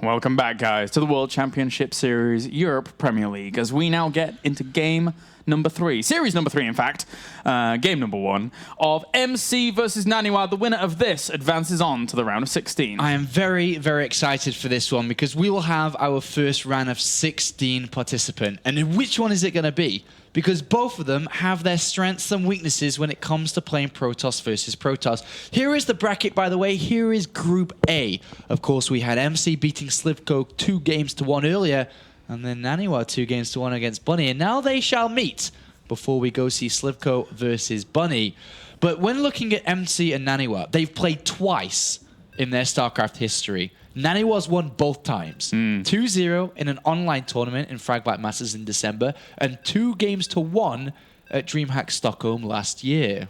welcome back, guys, to the World Championship Series Europe Premier League, as we now get into game number 3, series number 3, in fact, game number 1 of MC versus NaNiwa. The winner of this advances on to the round of 16. I am very, very excited for this one because we will have our first round of 16 participant. And which one is it going to be? Because both of them have their strengths and weaknesses when it comes to playing Protoss versus Protoss. Here is the bracket, by the way. Here is Group A. Of course, we had MC beating Slivko 2-1 earlier, and then NaNiwa 2-1 against Bunny. And now they shall meet before we go see Slivko versus Bunny. But when looking at MC and NaNiwa, they've played twice in their StarCraft history. NaNiwa's won both times. 2-0 in an online tournament in Fragbite Masters in December, and 2-1 at DreamHack Stockholm last year.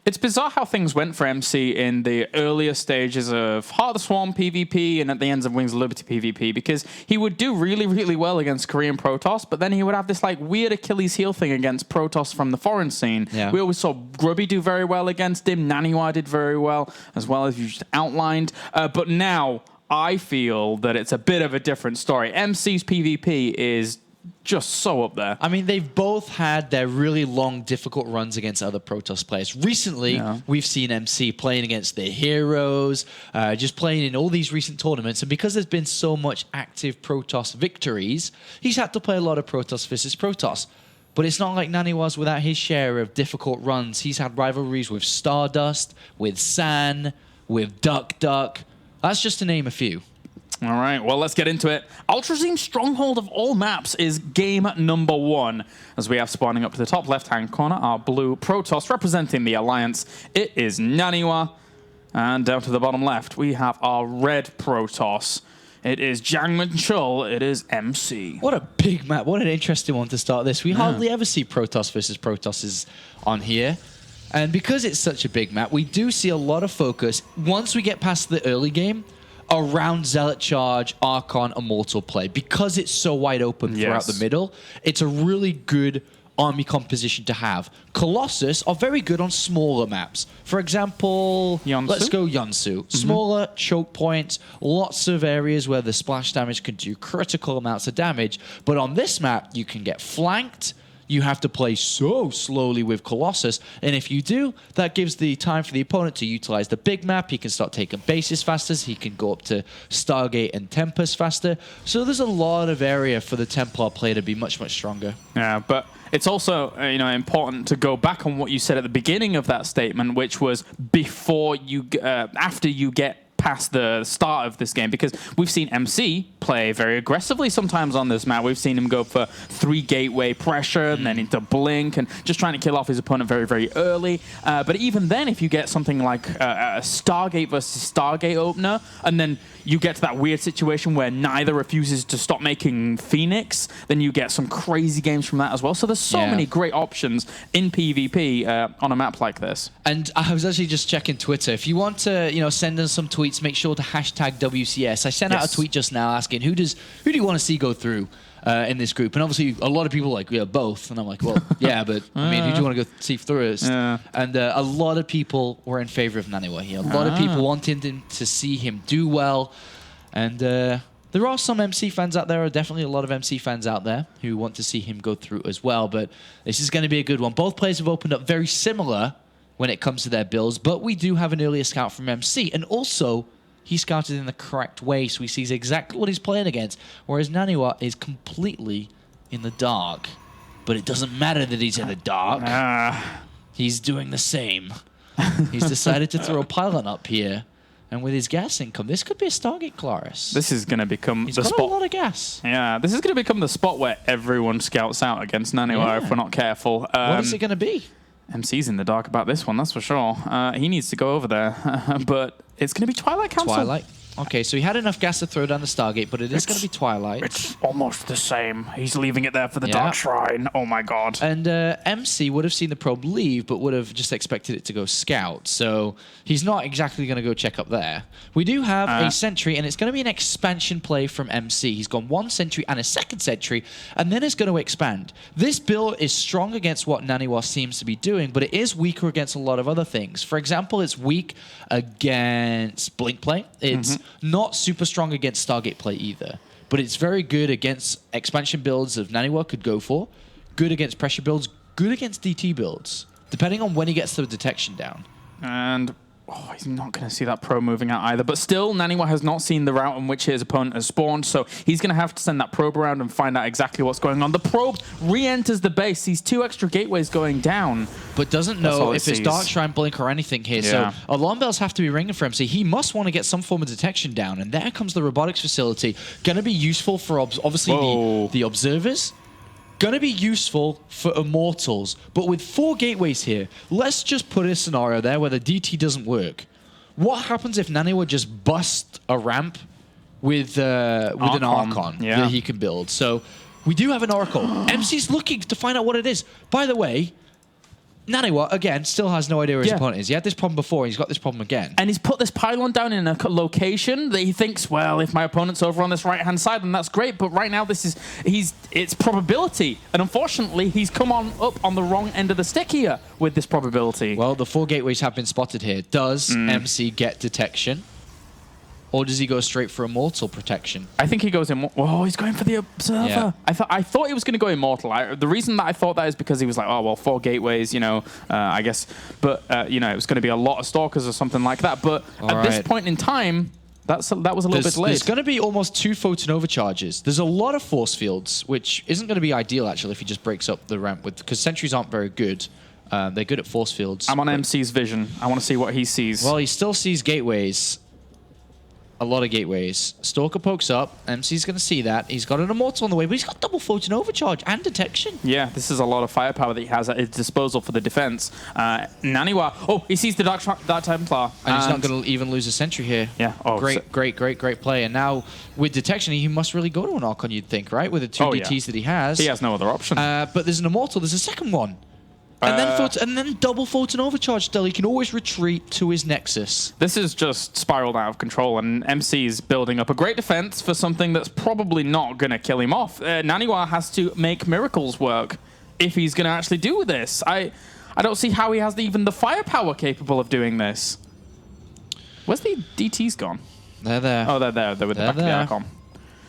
It's bizarre how things went for MC in the earlier stages of Heart of the Swarm PvP and at the ends of Wings of Liberty PvP, because he would do really, really well against Korean Protoss, but then he would have this like weird Achilles heel thing against Protoss from the foreign scene. Yeah. We always saw Grubby do very well against him. NaNiwa did very well, as you just outlined. But now I feel that it's a bit of a different story. MC's PvP is just so up there. I mean, they've both had their really long, difficult runs against other Protoss players. Recently, we've seen MC playing against their heroes, just playing in all these recent tournaments. And because there's been so much active Protoss victories, he's had to play a lot of Protoss versus Protoss. But it's not like NaNiwa's without his share of difficult runs. He's had rivalries with Stardust, with San, with Duck. That's just to name a few. All right, well, let's get into it. Ultrazine Stronghold of all maps is game number 1. As we have spawning up to the top left-hand corner, our blue Protoss representing the Alliance. It is NaNiwa. And down to the bottom left, we have our red Protoss. It is Jangman Chul. It is MC. What a big map. What an interesting one to start this. We hardly ever see Protoss versus Protosses on here. And because it's such a big map, we do see a lot of focus, once we get past the early game, around Zealot Charge, Archon, Immortal play. Because it's so wide open throughout the middle, it's a really good army composition to have. Colossus are very good on smaller maps. For example, let's go Yonsu. Smaller choke points, lots of areas where the splash damage can do critical amounts of damage. But on this map, you can get flanked. You have to play so slowly with Colossus, and if you do, that gives the time for the opponent to utilize the big map. He can start taking bases faster, he can go up to Stargate and Tempest faster, so there's a lot of area for the Templar player to be much, much stronger. Yeah, but it's also important to go back on what you said at the beginning of that statement, which was before you, after you get past the start of this game, because we've seen MC play very aggressively sometimes on this map. We've seen him go for 3 gateway pressure and then into blink and just trying to kill off his opponent very, very early. But even then, if you get something like a Stargate versus Stargate opener, and then you get to that weird situation where neither refuses to stop making Phoenix, then you get some crazy games from that as well. So there's so many great options in PvP on a map like this. And I was actually just checking Twitter. If you want to, send us some tweets, make sure to hashtag WCS. I sent out a tweet just now asking who do you want to see go through in this group? And obviously a lot of people are like, both. And I'm like, well, yeah, but I mean, who do you want to go see through us? And a lot of people were in favor of NaNiwa here. A lot of people wanted to see him do well. And there are some MC fans out there, or definitely a lot of MC fans out there who want to see him go through as well. But this is going to be a good one. Both players have opened up very similar when it comes to their builds, but we do have an earlier scout from MC. And also, he scouted in the correct way, so he sees exactly what he's playing against, whereas NaNiwa is completely in the dark. But it doesn't matter that he's in the dark. He's doing the same. He's decided to throw a pylon up here. And with his gas income, this could be a Stargate Claris. This is going to become the spot. He's got a lot of gas. Yeah, this is going to become the spot where everyone scouts out against NaNiwa if we're not careful. What is it going to be? MC's in the dark about this one, that's for sure. He needs to go over there. But it's going to be Twilight Council. Twilight. Okay, so he had enough gas to throw down the Stargate, but it is going to be Twilight. It's almost the same. He's leaving it there for the Dark Shrine. Oh my god. And MC would have seen the probe leave, but would have just expected it to go scout. So he's not exactly going to go check up there. We do have a sentry, and it's going to be an expansion play from MC. He's gone 1 sentry and a 2nd sentry, and then it's going to expand. This build is strong against what NaNiwa seems to be doing, but it is weaker against a lot of other things. For example, it's weak against blink play. It's not super strong against Stargate play either, but it's very good against expansion builds of NaNiwa could go for, good against pressure builds, good against DT builds, depending on when he gets the detection down. And he's not going to see that probe moving out either. But still, NaNiwa has not seen the route in which his opponent has spawned, so he's going to have to send that probe around and find out exactly what's going on. The probe re-enters the base, sees 2 extra gateways going down. But doesn't know if it's Dark Shrine, Blink, or anything here. Yeah. So alarm bells have to be ringing for him. So he must want to get some form of detection down. And there comes the robotics facility. Going to be useful for, obviously, the observers. Going to be useful for Immortals, but with 4 gateways here, let's just put a scenario there where the DT doesn't work. What happens if NaNiwa just busts a ramp with an Archon that he can build? So we do have an Oracle. MC's looking to find out what it is. By the way, NaNiwa, again, still has no idea where his opponent is. He had this problem before, he's got this problem again. And he's put this pylon down in a location that he thinks, well, if my opponent's over on this right-hand side, then that's great. But right now, it's probability. And unfortunately, he's come up on the wrong end of the stick here with this probability. Well, the 4 gateways have been spotted here. Does MC get detection? Or does he go straight for Immortal protection? I think he goes in. Oh, he's going for the Observer. Yeah. I thought he was going to go Immortal. The reason that I thought that is because he was like, oh, well, 4 gateways, I guess. But, it was going to be a lot of Stalkers or something like that. But at this point in time, that was a little bit delayed. There's going to be almost 2 photon overcharges. There's a lot of force fields, which isn't going to be ideal, actually, if he just breaks up the ramp. Because sentries aren't very good. They're good at force fields. I'm on MC's vision. I want to see what he sees. Well, he still sees gateways. A lot of gateways. Stalker pokes up. MC's going to see that. He's got an Immortal on the way, but he's got double photon overcharge and detection. Yeah, this is a lot of firepower that he has at his disposal for the defense. NaNiwa, he sees the Dark Templar. And he's not going to even lose a sentry here. Yeah. Great play. And now, with detection, he must really go to an Archon, you'd think, right? With the 2 DTs that he has. He has no other option. But there's an Immortal. There's a second one. And then double photon overcharge still. He can always retreat to his Nexus. This is just spiraled out of control, and MC is building up a great defense for something that's probably not going to kill him off. NaNiwa has to make miracles work if he's going to actually do this. I don't see how he has even the firepower capable of doing this. Where's the DTs gone? They're there. Oh, they're there. They're with the back of the Archon.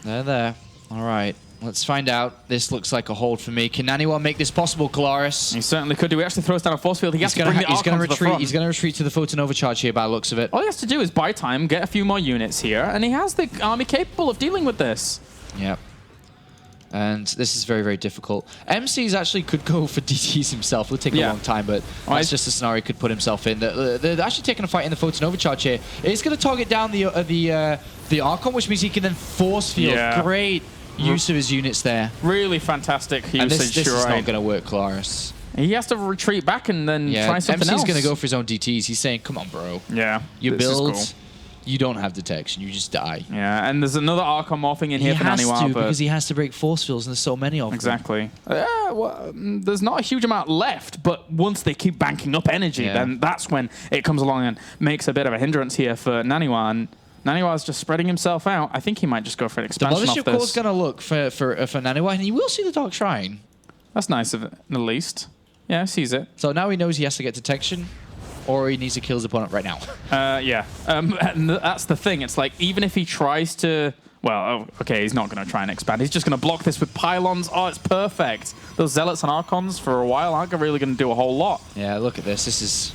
They're there. All right. Let's find out. This looks like a hold for me. Can NaNiwa make this possible, Kalaris? He certainly could do. He actually throws down a force field. He has to bring the Archon to the front. He's going to retreat to the photon overcharge here by the looks of it. All he has to do is buy time, get a few more units here, and he has the army capable of dealing with this. Yep. And this is very, very difficult. MC's actually could go for DTs himself. It'll take a long time, but that's just a scenario he could put himself in. They're actually taking a fight in the photon overcharge here. It's going to target down the Archon, which means he can then force field. Yeah. Great use of his units there. Really fantastic usage. And this is not going to work, Kalaris. He has to retreat back and then try something else. MC's going to go for his own DTs. He's saying, come on, bro. Yeah. You build, you don't have detection. You just die. Yeah, and there's another Archon morphing in here for NaNiwa. He has to, because he has to break force fields, and there's so many of them. Exactly. There's not a huge amount left, but once they keep banking up energy, then that's when it comes along and makes a bit of a hindrance here for NaNiwa. And NaNiwa is just spreading himself out. I think he might just go for an expansion off this. The Mothership Core's going to look for NaNiwa, and he will see the Dark Shrine. That's nice of it, at least. Yeah, he sees it. So now he knows he has to get detection, or he needs to kill his opponent right now. And that's the thing. It's like, even if he tries to... Well, okay, he's not going to try and expand. He's just going to block this with pylons. Oh, it's perfect. Those Zealots and Archons for a while aren't really going to do a whole lot. Yeah, look at this. This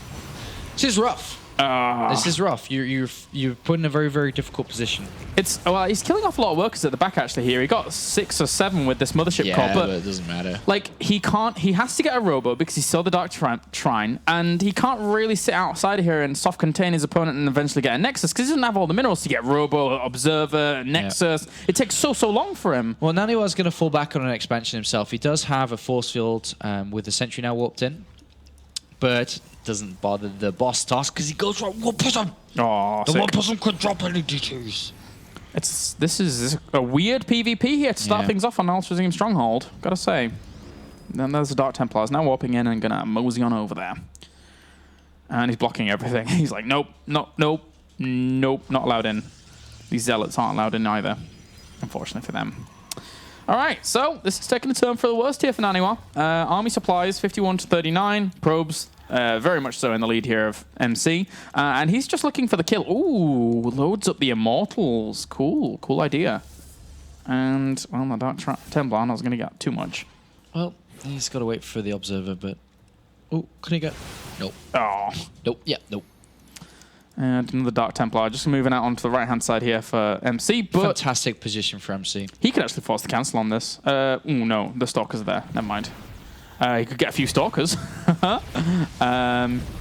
is rough. This is rough. You're put in a very, very difficult position. He's killing off a lot of workers at the back actually here. He got 6 or 7 with this Mothership Core, but it doesn't matter. Like, he has to get a robo because he saw the Dark Shrine, and he can't really sit outside of here and soft contain his opponent and eventually get a Nexus because he doesn't have all the minerals to get robo, Observer, Nexus. It takes so long for him. Well, NaNiwa's going to fall back on an expansion himself. He does have a force field with the Sentry now warped in, but doesn't bother the boss task because he goes for one person. Oh, the one person could drop any DTs. This is a weird PvP here to start things off on Ultra Stronghold, gotta say. Then there's the Dark Templars now warping in and gonna mosey on over there. And he's blocking everything. He's like, nope, not allowed in. These Zealots aren't allowed in either, unfortunately for them. All right, so this is taking a turn for the worst here for NaNiwa. Army supplies 51 to 39. Probes very much so in the lead here of MC. And he's just looking for the kill. Ooh, loads up the Immortals. Cool, cool idea. And, well, the Dark Templar, I was going to get too much. Well, he's got to wait for the Observer, but... Oh, can he get... Nope. Oh. Nope, yeah, nope. And another Dark Templar just moving out onto the right-hand side here for MC, but... Fantastic position for MC. He could actually force the cancel on this. Oh, no, the Stalkers are there. Never mind. He could get a few Stalkers. But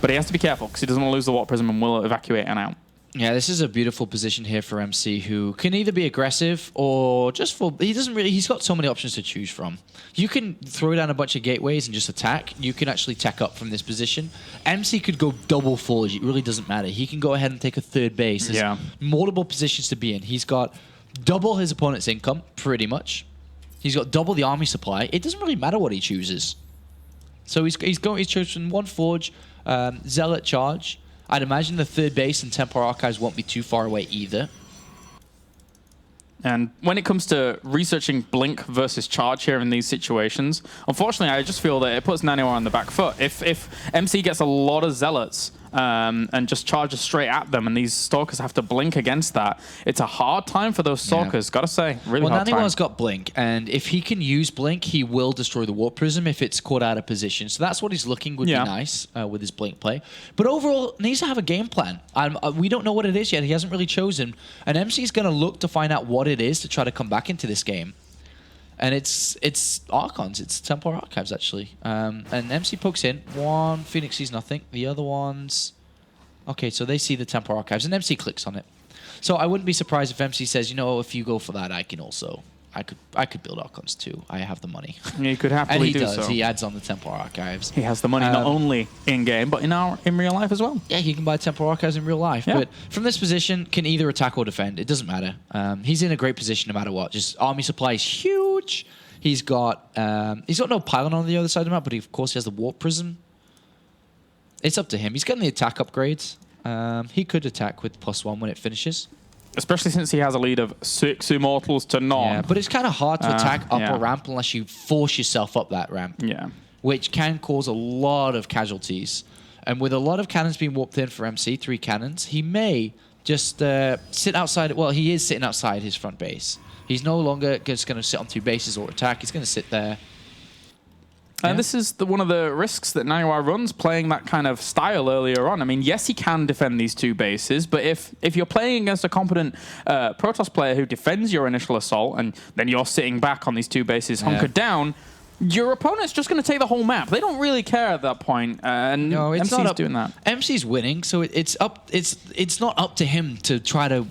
he has to be careful because he doesn't want to lose the Warp Prism and will evacuate and out. Yeah, this is a beautiful position here for MC, who can either be aggressive or just for... He doesn't really... He's got so many options to choose from. You can throw down a bunch of gateways and just attack. You can actually tech up from this position. MC could go double forge. It really doesn't matter. He can go ahead and take a third base. There's multiple positions to be in. He's got double his opponent's income, pretty much. He's got double the army supply. It doesn't really matter what he chooses. So he's chosen one forge, Zealot charge. I'd imagine the third base and Templar Archives won't be too far away either. And when it comes to researching Blink versus Charge here in these situations, unfortunately, I just feel that it puts NaNiwa on the back foot. If MC gets a lot of Zealots and just charges straight at them, and these Stalkers have to blink against that, it's a hard time for those Stalkers, gotta say. Really hard time. Well, NaNiwa's got Blink, and if he can use Blink, he will destroy the Warp Prism if it's caught out of position. So that's what he's looking would be nice with his Blink play. But overall, he needs to have a game plan. We don't know what it is yet. He hasn't really chosen. And MC's going to look to find out what it is to try to come back into this game. And it's Archons. It's Templar Archives, actually. And MC pokes in. One, Phoenix sees nothing. The other ones... Okay, so they see the Templar Archives, and MC clicks on it. So I wouldn't be surprised if MC says, you know, if you go for that, I can also... I could build Archons too. I have the money. You could happily do so. And he does. He adds on the Templar Archives. He has the money not only in-game, but in real life as well. Yeah, he can buy Templar Archives in real life. Yeah. But from this position, can either attack or defend. It doesn't matter. He's in a great position no matter what. Just army supply is huge. He's got no pylon on the other side of the map, but of course he has the Warp Prism. It's up to him. He's getting the attack upgrades. He could attack with +1 when it finishes. Especially since he has a lead of 6 Immortals to none. Yeah, but it's kind of hard to attack up a ramp unless you force yourself up that ramp. Yeah. Which can cause a lot of casualties. And with a lot of cannons being warped in for MC, 3 cannons, he may just sit outside. Well, he is sitting outside his front base. He's no longer just going to sit on 2 bases or attack. He's going to sit there. And this is one of the risks that NaNiwa runs, playing that kind of style earlier on. I mean, yes, he can defend these 2 bases, but if you're playing against a competent Protoss player who defends your initial assault, and then you're sitting back on these 2 bases hunkered down, your opponent's just going to take the whole map. They don't really care at that point, and no, it's MC's doing that. MC's winning, so it's not up to him to try to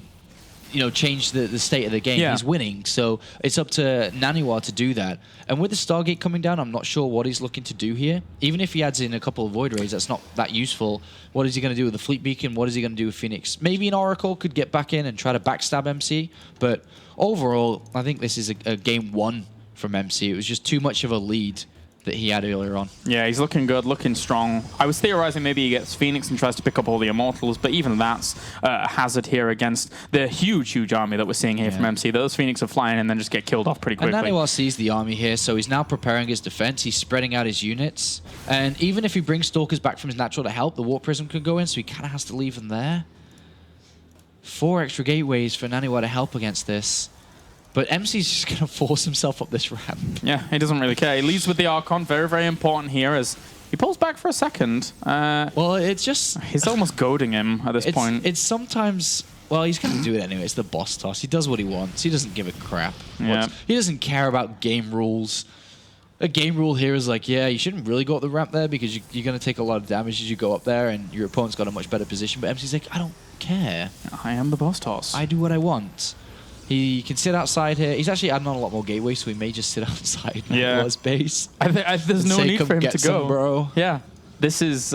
change the state of the game. He's winning, so it's up to NaNiwa to do that. And with the Stargate coming down, I'm not sure what he's looking to do here. Even if he adds in a couple of Void Rays, that's not that useful. What is he going to do with the Fleet Beacon? What is he going to do with Phoenix? Maybe an Oracle could get back in and try to backstab MC, but overall, I think this is a game 1 from MC. It was just too much of a lead that he had earlier on. Yeah, he's looking good, looking strong. I was theorizing maybe he gets Phoenix and tries to pick up all the Immortals, but even that's a hazard here against the huge army that we're seeing here from MC. Those Phoenix are flying and then just get killed off pretty quickly. And NaNiwa sees the army here, so he's now preparing his defense. He's spreading out his units. And even if he brings Stalkers back from his natural to help, the Warp Prism can go in, so he kind of has to leave them there. 4 extra gateways for NaNiwa to help against this. But MC's just going to force himself up this ramp. Yeah, he doesn't really care. He leads with the Archon. Very, very important here as he pulls back for a second. Well, it's just... He's almost goading him at this point. It's sometimes... Well, he's going to do it anyway. It's the boss toss. He does what he wants. He doesn't give a crap. Yeah. He doesn't care about game rules. A game rule here is like, yeah, you shouldn't really go up the ramp there because you're going to take a lot of damage as you go up there and your opponent's got a much better position. But MC's like, I don't care. I am the boss toss. I do what I want. He can sit outside here. He's actually adding on a lot more gateways, so he may just sit outside NaNiwa's base. There's no need for him to go. Bro. Yeah. This is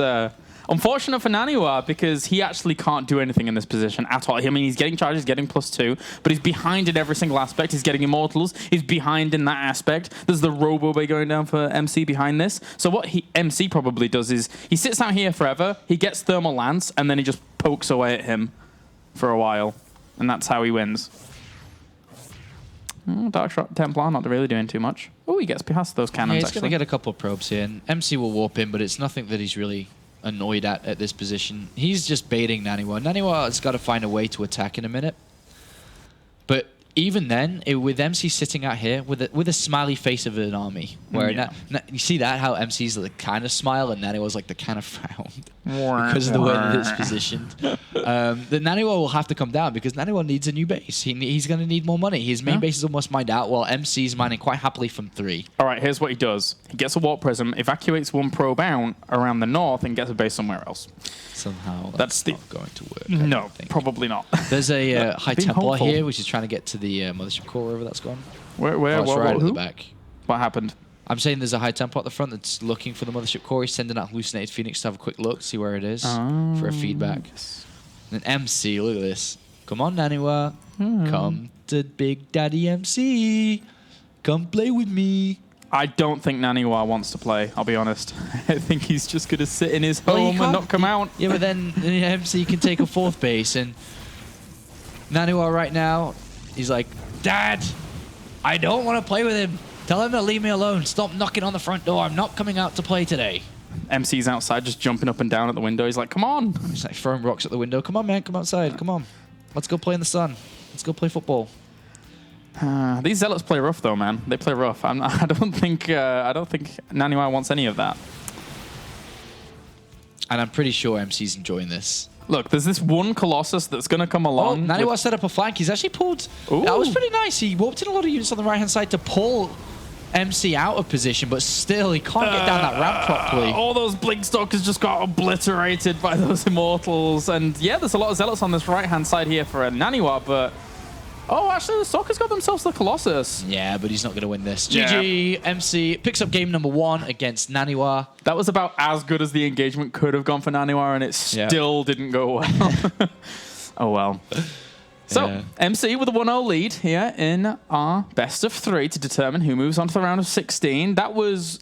unfortunate for NaNiwa because he actually can't do anything in this position at all. I mean, he's getting charges, getting +2, but he's behind in every single aspect. He's getting Immortals. He's behind in that aspect. There's the Robo Bay going down for MC behind this. So what MC probably does is he sits out here forever, he gets Thermal Lance, and then he just pokes away at him for a while. And that's how he wins. Templar not really doing too much. Oh, he gets past those cannons, he's going to get a couple of probes here. And MC will warp in, but it's nothing that he's really annoyed at this position. He's just baiting NaNiwa. NaNiwa has got to find a way to attack in a minute. But even then, with MC sitting out here with a smiley face of an army, where you see that how MC's the kind of smile and NaNiwa's like the kind of frown because of the way that it's positioned. The NaNiwa will have to come down because NaNiwa needs a new base. He's going to need more money. His main base is almost mined out, while MC's mining quite happily from 3. All right, here's what he does. He gets a warp prism, evacuates one probe out around the north, and gets a base somewhere else. Somehow that's not going to work. No, probably not. There's a High Templar here, which is trying to get to the Mothership Core, wherever that's gone. Where? Right at the back. What happened? I'm saying there's a High Templar at the front that's looking for the Mothership Core. He's sending out Hallucinated Phoenix to have a quick look, see where it is, for a feedback. And MC, look at this. Come on, NaNiwa. Come to Big Daddy MC. Come play with me. I don't think NaNiwa wants to play, I'll be honest. I think he's just going to sit in his home and not come out. Yeah, but then MC can take a 4th base, and NaNiwa right now, he's like, Dad, I don't want to play with him. Tell him to leave me alone. Stop knocking on the front door. I'm not coming out to play today. MC's outside just jumping up and down at the window. He's like, come on. He's like throwing rocks at the window. Come on, man. Come outside. Come on. Let's go play in the sun. Let's go play football. These Zealots play rough, though, man. They play rough. I don't think NaNiwa wants any of that. And I'm pretty sure MC's enjoying this. Look, there's this one Colossus that's going to come along. NaNiwa set up a flank. He's actually pulled... Ooh. That was pretty nice. He warped in a lot of units on the right-hand side to pull MC out of position, but still, he can't get down that ramp properly. All those Blinkstalkers just got obliterated by those Immortals. And yeah, there's a lot of Zealots on this right-hand side here for NaNiwa, but... Oh, actually, the Stalkers got themselves the Colossus. Yeah, but he's not going to win this. Yeah. GG, MC picks up game number 1 against NaNiwa. That was about as good as the engagement could have gone for NaNiwa, and it still didn't go well. Oh, well. So, MC with a 1-0 lead here in our best of 3 to determine who moves on to the round of 16. That was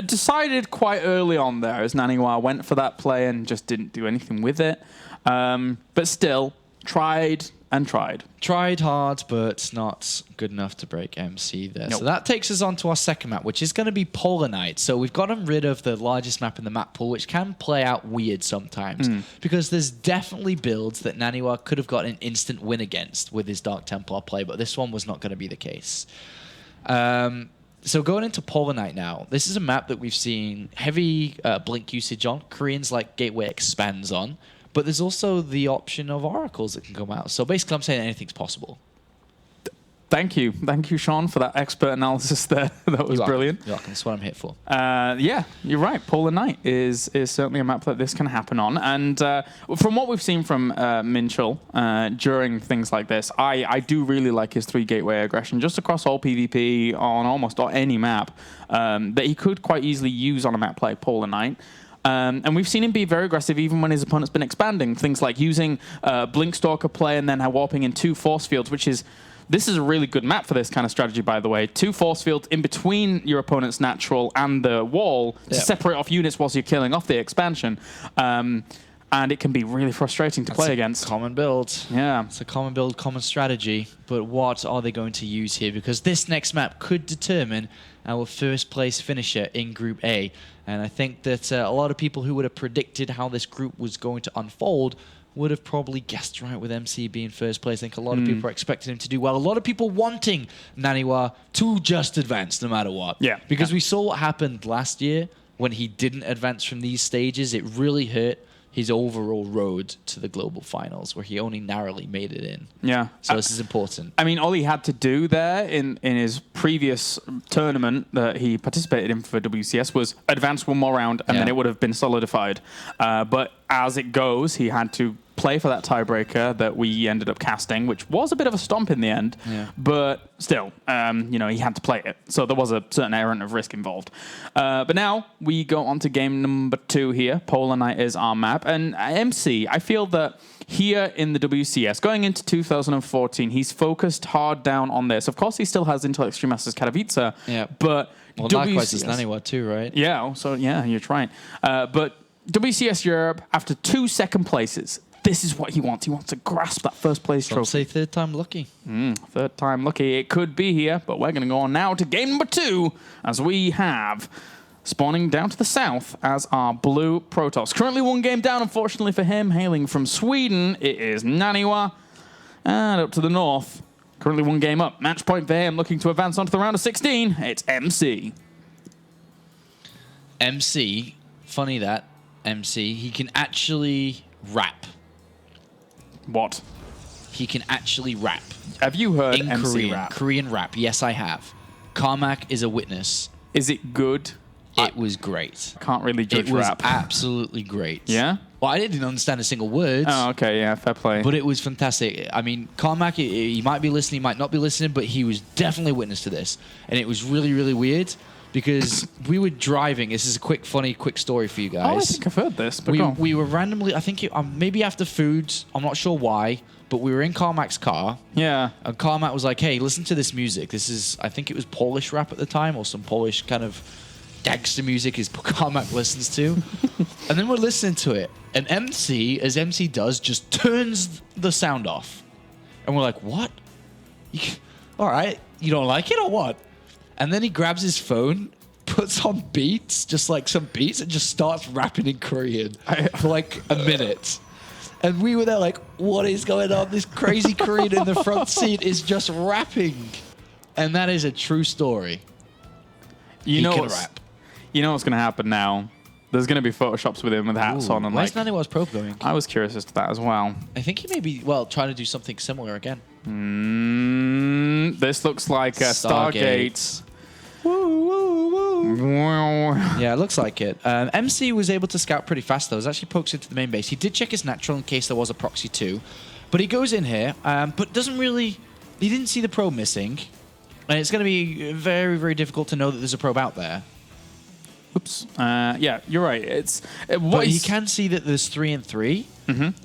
decided quite early on there, as NaNiwa went for that play and just didn't do anything with it. But still, tried and tried. Tried hard, but not good enough to break MC there. Nope. So that takes us on to our second map, which is going to be Polar Night. So we've gotten rid of the largest map in the map pool, which can play out weird sometimes, because there's definitely builds that NaNiwa could have got an instant win against with his Dark Templar play, but this one was not going to be the case. So going into Polar Night now, this is a map that we've seen heavy blink usage on. Koreans like Gateway expands on. But there's also the option of oracles that can come out. So basically, I'm saying anything's possible. Thank you, Sean, for that expert analysis there. That was brilliant. You're welcome. That's what I'm here for. Yeah, you're right. Polar Night is certainly a map that this can happen on. And from what we've seen from Minchel during things like this, I do really like his 3 gateway aggression just across all PvP on almost any map that he could quite easily use on a map like Polar Night. And we've seen him be very aggressive even when his opponent's been expanding. Things like using Blinkstalker play and then warping in 2 force fields, which is... This is a really good map for this kind of strategy, by the way. 2 force fields in between your opponent's natural and the wall to separate off units whilst you're killing off the expansion. And it can be really frustrating to play against. Common build. Yeah. It's a common build, common strategy. But what are they going to use here? Because this next map could determine our first place finisher in Group A. And I think that a lot of people who would have predicted how this group was going to unfold would have probably guessed right with MC being first place. I think a lot of people are expecting him to do well. A lot of people wanting NaNiwa to just advance no matter what. Yeah. Because we saw what happened last year when he didn't advance from these stages. It really hurt his overall road to the global finals, where he only narrowly made it in. Yeah. So this is important. I mean, all he had to do there in his previous tournament that he participated in for WCS was advance one more round, and then it would have been solidified. But as it goes, he had to play for that tiebreaker that we ended up casting, which was a bit of a stomp in the end. Yeah. But still, he had to play it. So there was a certain element of risk involved. But now we go on to game number 2 here. Polar Night is our map. And MC, I feel that here in the WCS, going into 2014, he's focused hard down on this. Of course, he still has Intel Extreme Masters Katowice, but well, likewise is NaNiwa too, right? Yeah, so yeah, you're trying. But WCS Europe, after 2 second places, this is what he wants. He wants to grasp that first place Some trophy. say third time lucky. Third time lucky. It could be here, but we're going to go on now to game number 2 as we have spawning down to the south as our blue Protoss. Currently 1 game down, unfortunately for him, hailing from Sweden. It is NaNiwa. And up to the north, currently 1 game up. Match point for him, looking to advance onto the round of 16. It's MC. MC, funny that, MC, he can actually rap. What? He can actually rap. Have you heard In MC Korean, rap? Korean rap, yes I have. Carmack is a witness. Is it good? It was great. Can't really judge It was rap. absolutely great. Yeah? Well, I didn't understand a single word. Oh, okay, yeah, fair play. But it was fantastic. I mean, Carmack, he might be listening, he might not be listening, but he was definitely a witness to this. And it was really, really weird because we were driving. This is a quick story for you guys. Oh, I think I've heard this, but go on. We were randomly, I think maybe after food, I'm not sure why, but we were in Carmack's car. Yeah. And Carmack was like, hey, listen to this music. This is, I think it was Polish rap at the time or some Polish kind of gangster music is Carmack listens to. And then we're listening to it. And MC, as MC does, just turns the sound off. And we're like, what? All right, you don't like it or what? And then he grabs his phone, puts on beats, just like some beats, and just starts rapping in Korean for like a minute. And we were there like, what is going on? This crazy Korean in the front seat is just rapping. And that is a true story. You He know can what's, rap. You know what's going to happen now? There's going to be photoshops with him with hats on. And Where's like, NaNiwa's probe going? I was curious as to that as well. I think he may be, trying to do something similar again. This looks like a Stargate. Woo. Yeah, it looks like it. MC was able to scout pretty fast, though. He actually pokes into the main base. He did check his natural in case there was a proxy too. But he goes in here, but doesn't really... He didn't see the probe missing. And it's going to be very, very difficult to know that there's a probe out there. Oops. Yeah, you're right. But he can see that there's 3 and 3,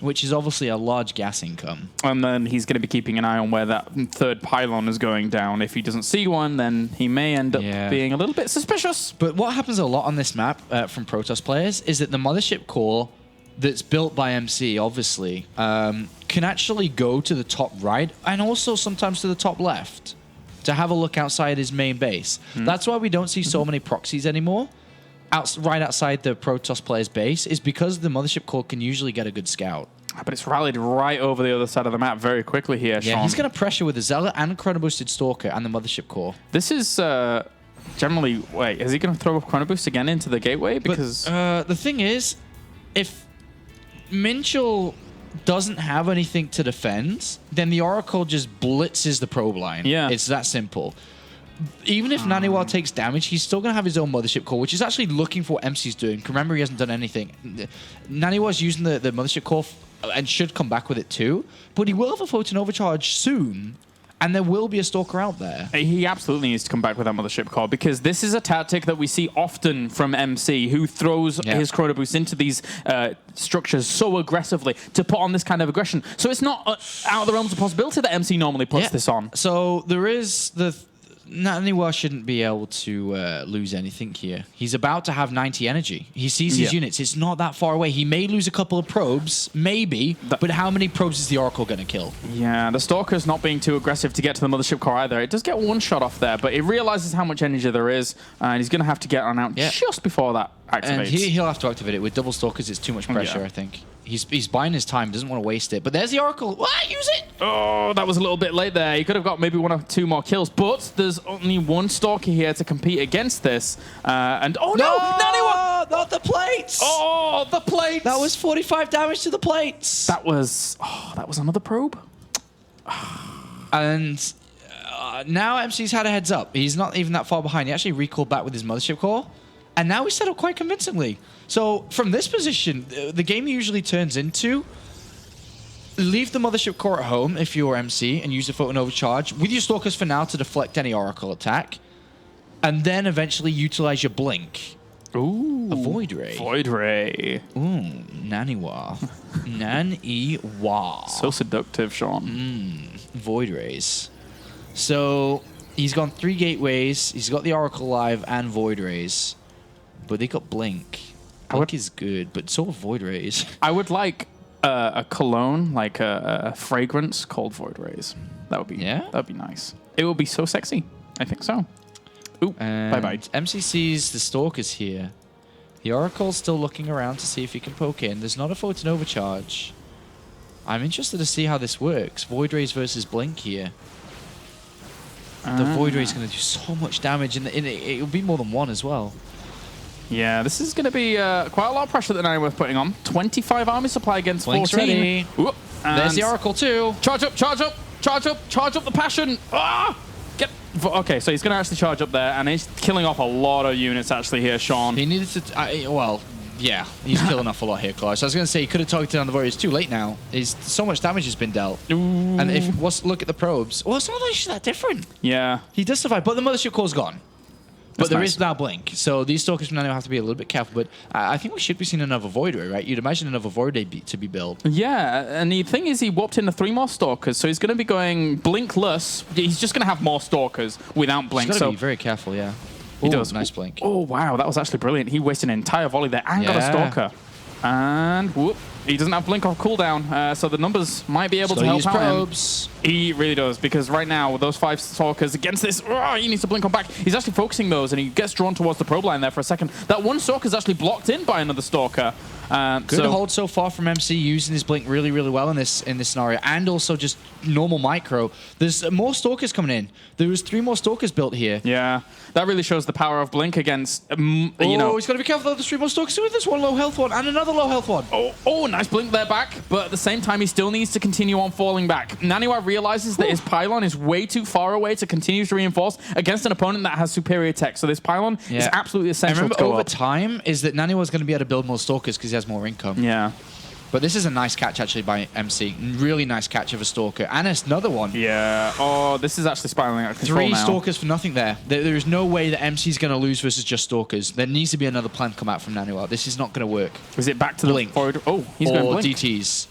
which is obviously a large gas income. And then he's going to be keeping an eye on where that third pylon is going down. If he doesn't see one, then he may end up being a little bit suspicious. But what happens a lot on this map from Protoss players is that the mothership core that's built by MC, obviously, can actually go to the top right and also sometimes to the top left to have a look outside his main base. That's why we don't see so many proxies anymore. Right outside the Protoss player's base is because the mothership core can usually get a good scout. But it's rallied right over the other side of the map very quickly here, Sean. Yeah, he's going to pressure with the Zealot and Chrono Boosted Stalker and the mothership core. This is generally... Wait, is he going to throw a Chrono Boost again into the gateway? Because the thing is, if Minchel doesn't have anything to defend, then the Oracle just blitzes the probe line. Yeah. It's that simple. Even if NaNiwa takes damage, he's still going to have his own mothership core, which is actually looking for what MC's doing. Remember, he hasn't done anything. NaNiwa's using the mothership core and should come back with it too, but he will have a photon overcharge soon, and there will be a Stalker out there. He absolutely needs to come back with that mothership core, because this is a tactic that we see often from MC, who throws his Chrono Boost into these structures so aggressively to put on this kind of aggression. So it's not out of the realms of possibility that MC normally puts this on. So there is NaNiwa shouldn't be able to lose anything here. He's about to have 90 energy. He sees his units. It's not that far away. He may lose a couple of probes, maybe, but how many probes is the Oracle going to kill? Yeah, the Stalker's not being too aggressive to get to the mothership core either. It does get one shot off there, but it realizes how much energy there is, and he's going to have to get on out just before that activates. And he'll have to activate it. With double Stalkers, it's too much pressure, I think. He's buying his time, doesn't want to waste it. But there's the Oracle. Use it! Oh, that was a little bit late there. He could have got maybe 1 or 2 more kills, but there's only 1 Stalker here to compete against this. And no! NaNiwa! Not the plates! Oh, the plates! That was 45 damage to the plates. That was another probe. And now MC's had a heads up. He's not even that far behind. He actually recalled back with his mothership core. And now he's set up quite convincingly. So from this position, the game usually turns into leave the mothership core at home if you're MC and use the photon overcharge with your Stalkers for now to deflect any Oracle attack. And then eventually utilize your blink. Ooh. A Void Ray. Void Ray. Ooh, NaNiwa. NaNiwa. So seductive, Sean. Void Rays. So he's gone 3 gateways. He's got the Oracle Live and Void Rays. But they got Blink. Blink is good, but so are Void Rays. I would like a cologne, like a fragrance called Void Rays. That would be that'd be nice. It would be so sexy. I think so. Ooh, bye-bye. MCC's the Stalker's here. The Oracle's still looking around to see if he can poke in. There's not a photon overcharge. I'm interested to see how this works. Void Rays versus Blink here. The Void Ray is going to do so much damage, and it'll be more than one as well. Yeah, this is going to be quite a lot of pressure that NaNiwa putting on. 25 army supply against Blink's 14. Ready. Ooh, there's the Oracle too. Charge up, charge up, charge up, charge up the passion. Ah! Okay, so he's going to actually charge up there, and he's killing off a lot of units actually here, Sean. He needed to... well, yeah, he's killing off a lot here, Clark. So I was going to say he could have targeted on the Warriors. Too late now. So much damage has been dealt. Ooh. And if look at the probes. Well, it's not actually that different. Yeah. He does survive, but the Mothership Core's gone. But there is now Blink, so these Stalkers from NaNiwa have to be a little bit careful. But I think we should be seeing another Void Ray, right? You'd imagine another Void Ray to be built. Yeah, and the thing is he warped into 3 more Stalkers, so he's going to be going Blinkless. He's just going to have more Stalkers without Blink. He's got to be very careful, yeah. He does. Nice Blink. Oh, wow, that was actually brilliant. He wasted an entire volley there and got a Stalker. And whoop. He doesn't have Blink off cooldown, so the numbers might be able to help out probes. him. He really does, because right now, with those 5 Stalkers against this, he needs to Blink on back. He's actually focusing those, and he gets drawn towards the probe line there for a second. That one Stalker is actually blocked in by another Stalker. Good hold so far from MC, using his Blink really, really well in this scenario, and also just normal micro. There's more Stalkers coming in. There was 3 more Stalkers built here. Yeah, that really shows the power of Blink against, you know. He's got to be careful. There's 3 more Stalkers. There's one low health one and another low health one. Oh, nice Blink there back, but at the same time, he still needs to continue on falling back. NaNiwa realizes that his pylon is way too far away to continue to reinforce against an opponent that has superior tech. So this pylon is absolutely essential. And remember, over time, is that NaNiwa is going to be able to build more Stalkers because he has more income. Yeah. But this is a nice catch, actually, by MC. Really nice catch of a Stalker. And it's another one. Yeah. Oh, this is actually spiraling out of control 3 now. Stalkers for nothing there. There is no way that MC's going to lose versus just Stalkers. There needs to be another plan come out from NaNiwa. This is not going to work. Is it back to Blink? Oh, he's going Blink. Or DTs.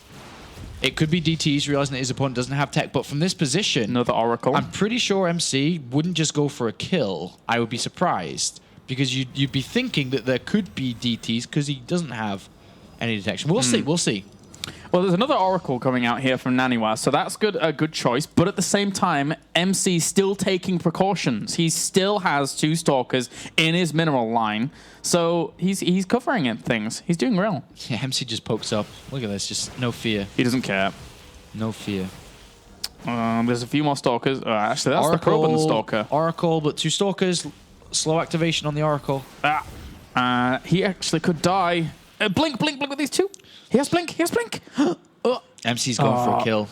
It could be DTs, realizing that his opponent doesn't have tech. But from this position... Another Oracle. I'm pretty sure MC wouldn't just go for a kill. I would be surprised. Because you'd be thinking that there could be DTs because he doesn't have any detection. We'll see. We'll see. Well, there's another Oracle coming out here from NaNiwa, so that's a good choice. But at the same time, MC's still taking precautions. He still has 2 Stalkers in his mineral line, so he's covering things. He's doing well. Yeah, MC just pokes up. Look at this, just no fear. He doesn't care. No fear. There's a few more Stalkers. Actually, that's the probe and the Stalker. Oracle, but 2 Stalkers. Slow activation on the Oracle. He actually could die. Blink with these 2. He has Blink. MC's going for a kill.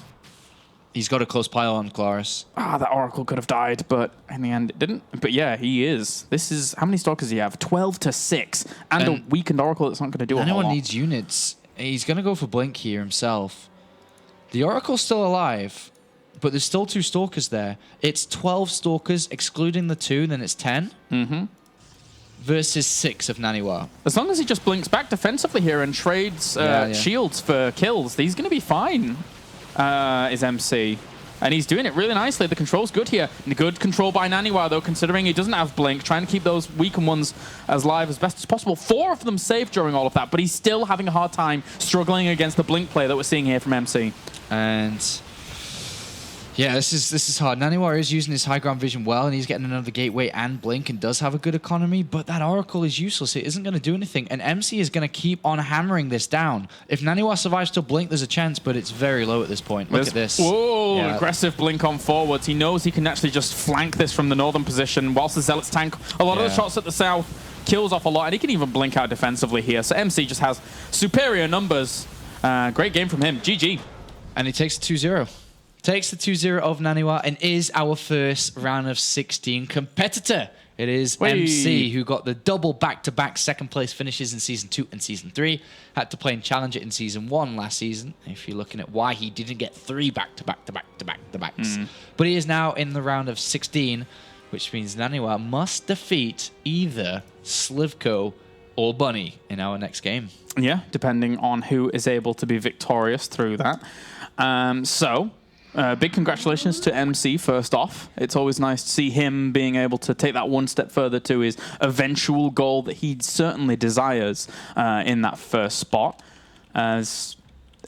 He's got a close pile on Claris. That Oracle could have died, but in the end it didn't. But yeah, he is. This is... How many Stalkers do you have? 12 to 6. And a weakened Oracle that's not going to do a whole lot. Anyone needs units. He's going to go for Blink here himself. The Oracle's still alive, but there's still 2 Stalkers there. It's 12 Stalkers, excluding the 2, then it's 10. Versus 6 of NaNiwa. As long as he just blinks back defensively here and trades shields for kills, he's going to be fine, is MC. And he's doing it really nicely. The control's good here. Good control by NaNiwa, though, considering he doesn't have Blink, trying to keep those weakened ones as live as best as possible. 4 of them saved during all of that, but he's still having a hard time struggling against the Blink play that we're seeing here from MC. And... yeah, this is hard. NaNiwa is using his high ground vision well, and he's getting another gateway and Blink and does have a good economy, but that Oracle is useless. It isn't going to do anything, and MC is going to keep on hammering this down. If NaNiwa survives to Blink, there's a chance, but it's very low at this point. Look at this. Whoa, aggressive Blink on forwards. He knows he can actually just flank this from the northern position, whilst the Zealots tank a lot of the shots at the south, kills off a lot, and he can even Blink out defensively here. So MC just has superior numbers. Great game from him. GG. And he takes the 2-0. Takes the 2-0 of NaNiwa and is our first round of 16 competitor. It is MC who got the double back-to-back second place finishes in Season 2 and Season 3. Had to play in Challenger in Season 1 last season, if you're looking at why he didn't get 3 back-to-back-to-back-to-back-to-backs. But he is now in the round of 16, which means NaNiwa must defeat either Slivko or Bunny in our next game. Yeah, depending on who is able to be victorious through that. Big congratulations to MC first off. It's always nice to see him being able to take that one step further to his eventual goal that he certainly desires in that first spot. As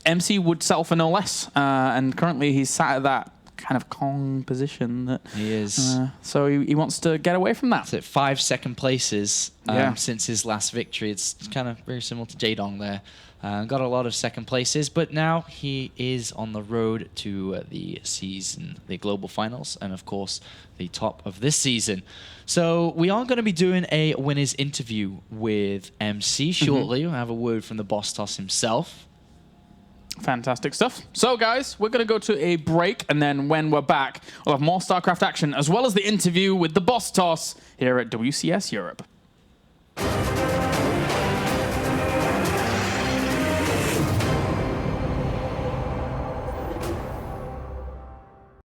MC would sell for no less. And currently he's sat at that kind of Kong position. That he is. So he wants to get away from that. That's it. 5 second places since his last victory. It's kind of very similar to Jaedong there. Got a lot of second places, but now he is on the road to the season, the global finals, and of course the top of this season. So we are going to be doing a winners interview with MC shortly. We'll have a word from the boss toss himself. Fantastic stuff. So, guys, we're going to go to a break, and then when we're back, we'll have more StarCraft action, as well as the interview with the boss toss here at WCS Europe.